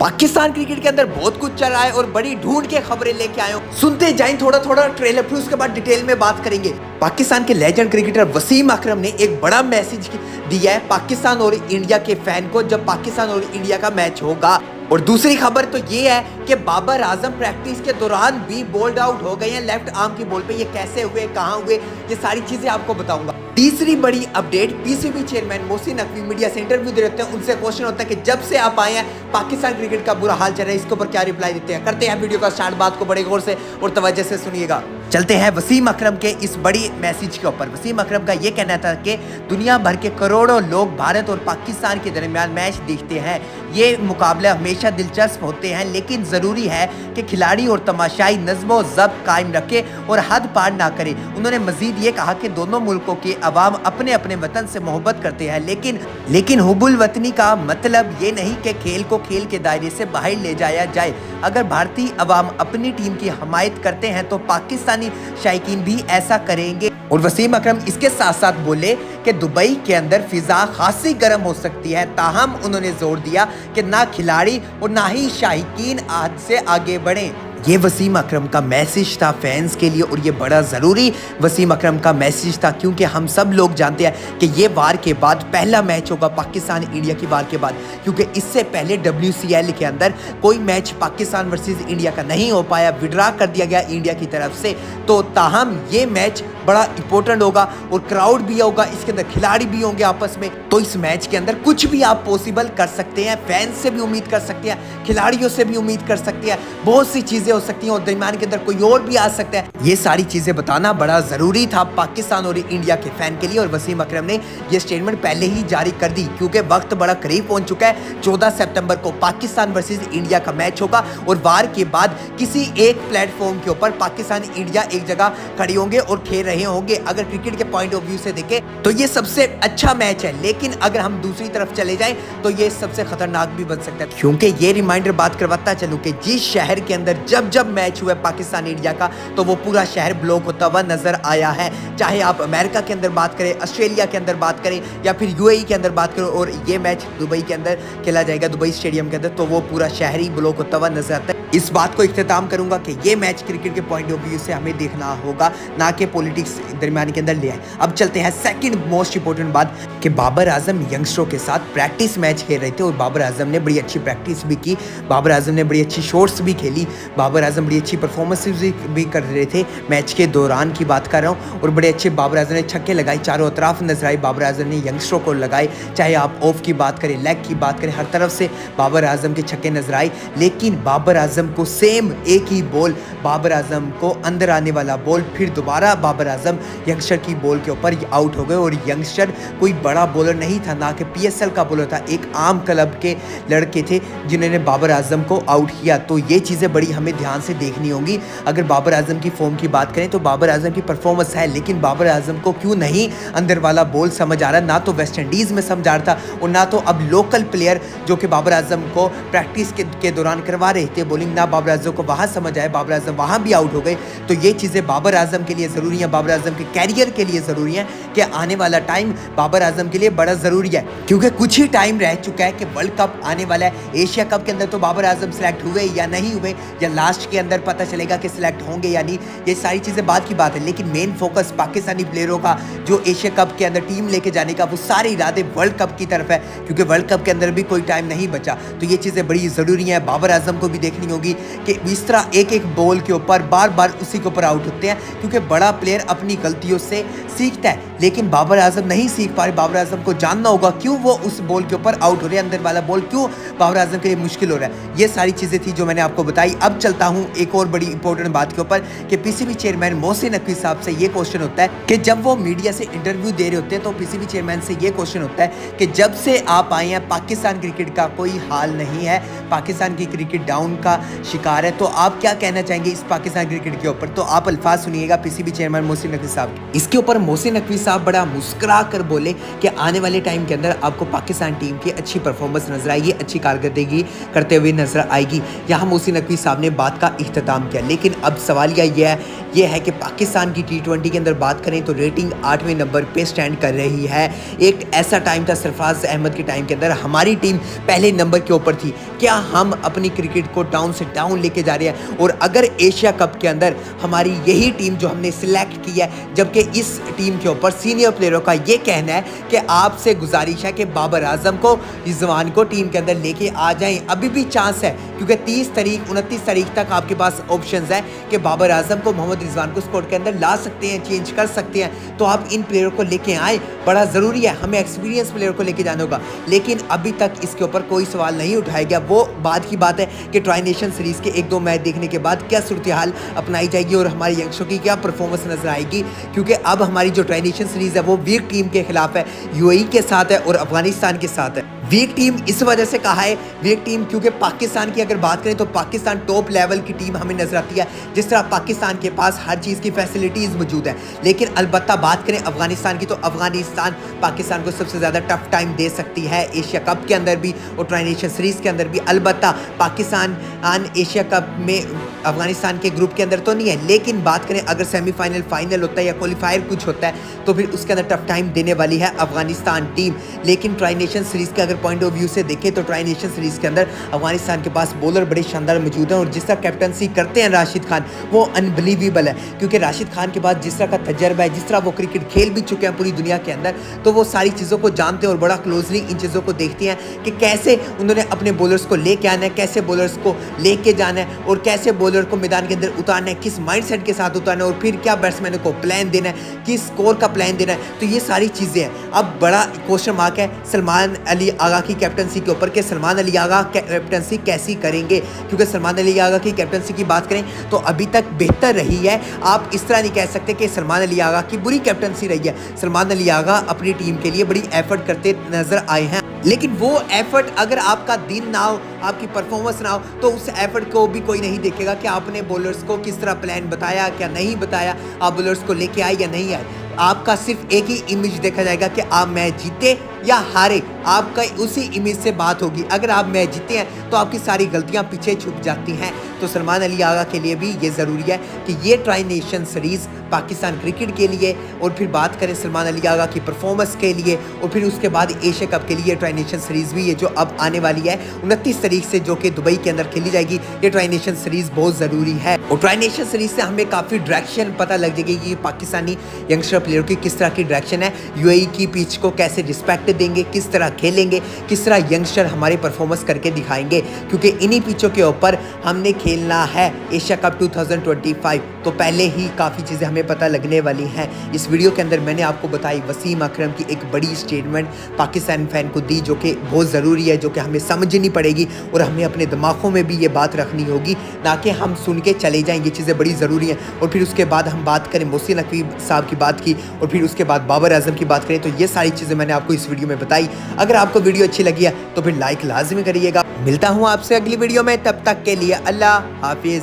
Pakistan cricket के अंदर बहुत कुछ चल रहा है और बड़ी ढूंढ के खबरें लेके आए हो। सुनते जाएं थोड़ा थोड़ा ट्रेलर, फिर उसके बाद डिटेल में बात करेंगे। पाकिस्तान के लेजेंड क्रिकेटर वसीम अकरम ने एक बड़ा मैसेज दिया है पाकिस्तान और इंडिया के फैन को जब पाकिस्तान और इंडिया का मैच होगा। और दूसरी खबर तो ये है कि बाबर आजम प्रैक्टिस के दौरान भी बोल्ड आउट हो गए हैं लेफ्ट आर्म की बॉल पे। ये कैसे हुए, कहां हुए, ये सारी चीजें आपको बताऊंगा। तीसरी बड़ी update, PCB chairman Mohsin Naqvi media से इंटरव्यू दे रहते हैं। उनसे क्वेश्चन होता है कि जब से आप आए हैं पाकिस्तान क्रिकेट का बुरा हाल चल रहा है, इसके ऊपर क्या रिप्लाई देते हैं। करते हैं वीडियो का स्टार्ट, बात को बड़े गौर से और तवज्जो से सुनिएगा। चलते हैं वसीम अकरम के इस बड़ी मैसेज के ऊपर। वसीम अकरम का ये कहना था कि दुनिया भर के करोड़ों लोग भारत और पाकिस्तान के दरमियान मैच देखते हैं। ये मुकाबले हमेशा दिलचस्प होते हैं, लेकिन ज़रूरी है कि खिलाड़ी और तमाशाई नज़्म ज़ब्त कायम रखे और हद पार ना करे। उन्होंने मजीद ये कहा कि दोनों मुल्कों के अवाम अपने अपने वतन से मोहब्बत करते हैं, लेकिन हुब्बुल वतनी का मतलब ये नहीं कि खेल को खेल के दायरे से बाहर ले जाया जाए। अगर भारतीय अवाम अपनी टीम की हमायत करते हैं तो पाकिस्तानी शायकीन भी ऐसा करेंगे। और वसीम अकरम इसके साथ साथ बोले कि दुबई के अंदर फिजा खासी गर्म हो सकती है, ताहम उन्होंने जोर दिया कि ना खिलाड़ी और ना ही शायकीन हद से आगे बढ़े। ये वसीम अकरम का मैसेज था फैंस के लिए और ये बड़ा ज़रूरी वसीम अकरम का मैसेज था, क्योंकि हम सब लोग जानते हैं कि ये वार के बाद पहला मैच होगा पाकिस्तान इंडिया की वार के बाद, क्योंकि इससे पहले WCL के अंदर कोई मैच पाकिस्तान वर्सेस इंडिया का नहीं हो पाया, विड्रा कर दिया गया इंडिया की तरफ से। तो ताहम ये मैच बड़ा इंपॉर्टेंट होगा और क्राउड भी होगा, इसके अंदर खिलाड़ी भी होंगे आपस में। तो इस मैच के अंदर कुछ भी आप पॉसिबल कर सकते हैं, फैंस से भी उम्मीद कर सकते हैं, खिलाड़ियों से भी उम्मीद कर सकते हैं, बहुत सी चीजें हो सकती हैं और दरमियान के अंदर कोई और भी आ सकता है। ये सारी चीजें बताना बड़ा जरूरी था पाकिस्तान और इंडिया के फैन के लिए। और वसीम अकरम ने ये स्टेटमेंट पहले ही जारी कर दी, क्योंकि वक्त बड़ा करीब पहुंच चुका है। 14 सितंबर को पाकिस्तान वर्सेस इंडिया का मैच होगा और वार के बाद किसी एक प्लेटफॉर्म के ऊपर पाकिस्तान इंडिया एक जगह खड़ी होंगे और खेल रहे होंगे। अगर क्रिकेट के पॉइंट ऑफ व्यू से देखें तो ये सबसे अच्छा मैच है, लेकिन अगर हम दूसरी तरफ चले जाएं तो ये सबसे खतरनाक भी बन सकता है। क्योंकि ये रिमाइंडर बात करवाता चलूं कि जिस शहर के अंदर जब मैच हुआ पाकिस्तान इंडिया का तो वो पूरा शहर ब्लॉक होता हुआ नजर आया है। चाहे आप अमेरिका के अंदर बात करें, ऑस्ट्रेलिया के अंदर बात करें या फिर UAE के अंदर बात करें, और ये मैच दुबई के अंदर खेला जाएगा, दुबई स्टेडियम के अंदर, तो वो पूरा शहर ही ब्लॉक होता हुआ नजर आता है। इस बात को इख्तिताम करूंगा कि ये मैच क्रिकेट के पॉइंट ऑफ व्यू से हमें देखना होगा, ना कि पॉलिटिक्स दरमियान के अंदर ले आए। अब चलते हैं सेकंड मोस्ट इंपोर्टेंट बात कि बाबर आजम यंगस्टरों के साथ प्रैक्टिस मैच खेल रहे थे और बाबर आजम ने बड़ी अच्छी प्रैक्टिस भी की, बाबर आजम ने बड़ी अच्छी शॉट्स भी खेली, बाबर आजम बड़ी अच्छी परफॉर्मेंस भी कर रहे थे। मैच के दौरान की बात कर रहा हूँ, और बड़े अच्छे बाबर आजम ने छक्के लगाए, चारों तरफ नजर आए, बाबर आजम ने यंगस्टरों को लगाए। चाहे आप ऑफ की बात करें, लेग की बात करें, हर तरफ से बाबर आजम के छक्के नजर आए। लेकिन बाबर आजम को सेम एक ही बॉल, बाबर आजम को अंदर आने वाला बॉल, फिर दोबारा बाबर आजम यंगस्टर की बॉल के ऊपर आउट हो गए। और यंगस्टर कोई बड़ा बॉलर नहीं था, ना कि PSL का बॉलर था, एक आम क्लब के लड़के थे जिन्होंने बाबर आजम को आउट किया। तो ये चीज़ें बड़ी हमें ध्यान से देखनी होंगी। अगर बाबर आजम की फॉर्म की बात करें तो बाबर आजम की परफॉर्मेंस है, लेकिन बाबर आजम को क्यों नहीं अंदर वाला बॉल समझ आ रहा, ना तो वेस्ट इंडीज़ में समझ आ रहा था और ना तो अब लोकल प्लेयर जो कि बाबर आजम को प्रैक्टिस के दौरान करवा रहे थे बॉलिंग, ना बाबर आजम को वहाँ समझ आए, बाबर आजम वहाँ भी आउट हो गए। तो ये चीज़ें बाबर आजम के लिए ज़रूरी है, बाबर आजम के कैरियर के लिए ज़रूरी है कि आने वाला टाइम बाबर आजम के लिए बड़ा ज़रूरी है, क्योंकि कुछ ही टाइम रह चुका है कि वर्ल्ड कप आने वाला है। एशिया कप के अंदर तो बाबर आजम सेलेक्ट हुए या नहीं हुए, या लास्ट के अंदर पता चलेगा कि सिलेक्ट होंगे या नहीं, ये सारी चीज़ें बात की बात है। लेकिन मेन फोकस पाकिस्तानी प्लेयरों का जो एशिया कप के अंदर टीम लेके जाने का, वो सारे इरादे वर्ल्ड कप की तरफ है, क्योंकि वर्ल्ड कप के अंदर भी कोई टाइम नहीं बचा। तो ये चीज़ें बड़ी ज़रूरी हैं। बाबर आजम को भी देखनी होगी कि इस तरह एक बॉल के ऊपर बार बार उसी के ऊपर आउट होते हैं, क्योंकि बड़ा प्लेयर अपनी गलतियों से सीखता है, लेकिन बाबर आजम नहीं सीख पा रहे। बाबर आजम को जानना होगा क्यों वो उस बॉल के ऊपर आउट हो रहे हैं, अंदर वाला बॉल क्यों बाबर आजम के लिए मुश्किल हो रहा है। ये सारी चीज़ें थी जो मैंने आपको बताई। अब चलता हूँ एक और बड़ी इंपॉर्टेंट बात के ऊपर कि PCB चेयरमैन मोहसिन नकवी साहब से ये क्वेश्चन होता है कि जब वो मीडिया से इंटरव्यू दे रहे होते हैं तो PCB चेयरमैन से ये क्वेश्चन होता है कि जब से आप आए हैं पाकिस्तान क्रिकेट का कोई हाल नहीं है, पाकिस्तान की क्रिकेट डाउन का शिकार है। तो आप क्या कहना चाहेंगे इस पाकिस्तान क्रिकेट के ऊपर? तो आप अल्फाज सुनिएगा पीसीबी चेयरमैन मोहसिन नकवी साहब। इसके ऊपर मोहसिन नकवी साहब बड़ा मुस्कुरा कर बोले कि आने वाले टाइम के अंदर आपको पाकिस्तान टीम की अच्छी परफॉर्मेंस नजर आएगी, अच्छी कारकर्दगी करते हुए नजर आएगी। यहाँ मोहसिन नकवी साहब ने बात का इख्तिताम किया। लेकिन अब सवाल यह है कि पाकिस्तान की T20 के अंदर बात करें तो रेटिंग 8वें नंबर पे स्टैंड कर रही है। एक ऐसा टाइम था सरफराज अहमद के टाइम के अंदर हमारी टीम पहले नंबर के ऊपर थी। क्या हम अपनी क्रिकेट को डाउन से डाउन लेके जा रहे हैं? और अगर एशिया कप के अंदर हमारी यही टीम जो हमने सिलेक्ट की है, जबकि इस टीम के ऊपर सीनियर प्लेयरों का ये कहना है कि आपसे गुजारिश है कि बाबर आजम को, रिजवान को टीम के अंदर लेके आ जाएं। अभी भी चांस है क्योंकि 30 तारीख 29 तारीख तक आपके पास ऑप्शंस है कि बाबर आजम को, मोहम्मद रिजवान को स्क्वाड के अंदर ला सकते हैं, चेंज कर सकते हैं। तो आप इन प्लेयरों को लेके आए, बड़ा ज़रूरी है। हमें एक्सपीरियंस प्लेयर को लेके जाना होगा। लेकिन अभी तक इसके ऊपर कोई सवाल नहीं उठाया गया। वो बात की बात है कि ट्राई नेशन सीरीज़ के 1-2 मैच देखने के बाद क्या सूरत हाल अपनाई जाएगी और हमारे यंगस्टरों की क्या परफॉर्मेंस नजर आएगी। क्योंकि अब हमारी जो ट्राई नेशन सीरीज़ है वो वीक टीम के खिलाफ है, UAE के साथ है और अफगानिस्तान के साथ है। वीक टीम इस वजह से कहा है वीक टीम क्योंकि पाकिस्तान की अगर बात करें तो पाकिस्तान टॉप लेवल की टीम हमें नजर आती है। जिस तरह पाकिस्तान के पास हर चीज़ की फैसिलिटीज़ मौजूद है। लेकिन अलबत्ता बात करें अफगानिस्तान की तो अफगानिस्तान पाकिस्तान को सबसे ज़्यादा टफ टाइम दे सकती है, एशिया कप के अंदर भी और ट्राई नेशन सीरीज़ के अंदर भी। अलबत्ता पाकिस्तान एशिया कप में अफगानिस्तान के ग्रुप के अंदर तो नहीं है। लेकिन बात करें अगर सेमीफाइनल, फाइनल होता है या क्वालिफायर कुछ होता है तो फिर उसके अंदर टफ टाइम देने वाली है अफगानिस्तान टीम। लेकिन ट्राई नेशन सीरीज़ के अगर पॉइंट ऑफ व्यू से देखें तो ट्राई नेशन सीरीज़ के अंदर अफगानिस्तान के पास बॉलर बड़े शानदार मौजूद हैं और जिस तरह कैप्टनसी करते हैं राशिद खान, वो अनबिलीवेबल है। क्योंकि राशिद खान के पास जिस तरह का तजर्बा है, जिस तरह वो क्रिकेट खेल भी चुके हैं पूरी दुनिया के अंदर, तो वो सारी चीज़ों को जानते हैं और बड़ा क्लोजली इन चीज़ों को देखते हैं कि कैसे उन्होंने अपने बॉलर्स को लेके आना है, कैसे बॉलर्स को लेके जाना है और कैसे बॉलर को मैदान के अंदर उतारना है, किस माइंडसेट के साथ उतारना है और फिर क्या बैट्समैन को प्लान देना है, किस स्कोर का प्लान देना है। तो ये सारी चीज़ें हैं। अब बड़ा क्वेश्चन मार्क है सलमान अली आगा की कैप्टनसी के ऊपर कि सलमान अली आगा कैप्टनसी कैसी करेंगे। क्योंकि सलमान अली आगा की कैप्टनसी की बात करें तो अभी तक बेहतर रही है। आप इस तरह नहीं कह सकते कि सलमान अली आगा की बुरी कैप्टनसी रही है। सलमान अली आगा अपनी टीम के लिए बड़ी एफर्ट करते नजर आए हैं। लेकिन वो एफर्ट अगर आपका दिन ना हो, आपकी परफॉर्मेंस ना हो, तो उस एफर्ट को भी कोई नहीं देखेगा कि आपने बॉलर्स को किस तरह प्लान बताया, क्या नहीं बताया, आप बॉलर्स को लेके आए या नहीं आए। आपका सिर्फ एक ही इमेज देखा जाएगा कि आप मैच जीते या हारे, आपका उसी इमेज से बात होगी। अगर आप मैच जीते हैं तो आपकी सारी गलतियां पीछे छुप जाती हैं। तो सलमान अली आगा के लिए भी ये ज़रूरी है कि ये tri nation series Pakistan cricket के लिए और फिर बात करें सलमान अली आगा की परफॉर्मेंस के लिए और फिर उसके बाद एशिया कप के लिए ट्राई नेशन सीरीज़ भी है जो अब आने वाली है 29 तारीख से, जो कि दुबई के अंदर खेली जाएगी। ये ट्राई नेशन सीरीज़ बहुत ज़रूरी है और ट्राई नेशन सीरीज़ से हमें काफ़ी डायरेक्शन पता लग जाएगी कि पाकिस्तानी यंगस्टर प्लेयर की किस तरह की डायरेक्शन है, UAE की पिच को कैसे रिस्पेक्ट देंगे, किस तरह खेलेंगे, किस तरह यंगस्टर हमारे परफॉर्मेंस करके दिखाएंगे। क्योंकि इन्हीं पिचों के ऊपर हमने खेलना है एशिया कप 2025। तो पहले ही काफ़ी चीज़ें हमें पता लगने वाली हैं। इस वीडियो के अंदर मैंने आपको बताई वसीम अकरम की एक बड़ी स्टेटमेंट पाकिस्तान फैन को दी, जो कि बहुत ज़रूरी है, जो कि हमें समझनी पड़ेगी और हमें अपने दिमागों में भी ये बात रखनी होगी, ना कि हम सुन के चले जाएँ। ये चीज़ें बड़ी ज़रूरी हैं। और फिर उसके बाद हम बात करें मोहसिन नकवी साहब की बात की और फिर उसके बाद बाबर आजम की बात करें। तो ये सारी चीज़ें मैंने आपको इस वीडियो में बताई। अगर आपको वीडियो अच्छी लगी है तो फिर लाइक लाजमी करिएगा। मिलता हूँ आपसे अगली वीडियो में, तब तक के लिए अल्लाह हाफिज़।